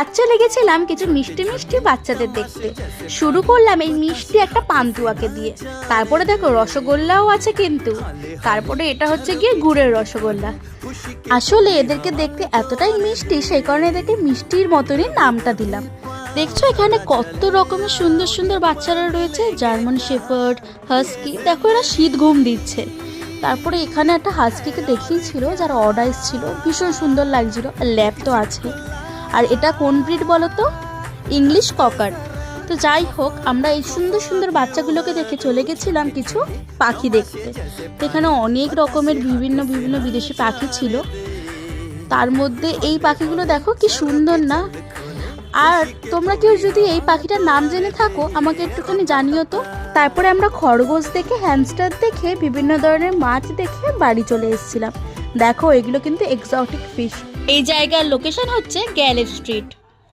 আজ চলে গেছিলাম কিছু মিষ্টি মিষ্টি বাচ্চাদের দেখতে। শুরু করলাম এই মিষ্টি একটা পান্তুয়াকে দিয়ে, তারপরে দেখো রসগোল্লাও আছে কিন্তু, তারপরে এটা হচ্ছে গিয়ে গুড়ের রসগোল্লা। আসলে এদেরকে দেখতে এতটাই মিষ্টি, সেই কারণে এদেরকে মিষ্টির মতনই নামটা দিলাম। দেখছো এখানে কত রকমের সুন্দর সুন্দর বাচ্চারা রয়েছে, জার্মান শেফার্ড, হাস্কি। দেখো এরা শীত ঘুম দিচ্ছে। তারপরে এখানে একটা হাস্কিকে দেখিয়েছিল যারা অর্ডার ছিল, ভীষণ সুন্দর লাগছিল। আর ল্যাব তো আছে। আর এটা কোন ব্রিড বলো তো? ইংলিশ ককার। তো যাই হোক, আমরা এই সুন্দর সুন্দর বাচ্চাগুলোকে দেখে চলে গেছিলাম কিছু পাখি দেখতে। তো এখানে অনেক রকমের বিভিন্ন বিভিন্ন বিদেশি পাখি ছিল। তার মধ্যে এই পাখিগুলো দেখো কি সুন্দর না? আর তোমরা কেউ যদি এই পাখিটার নাম জেনে থাকো আমাকে একটুখানি জানিও তো। তারপরে আমরা খরগোশ দেখে, হ্যামস্টার দেখে, বিভিন্ন ধরনের মাছ দেখে বাড়ি চলে এসেছিলাম। দেখো এগুলো কিন্তু এক্সোটিক ফিশ। এই জায়গার লোকেশন হচ্ছে গ্যালেট স্ট্রিট।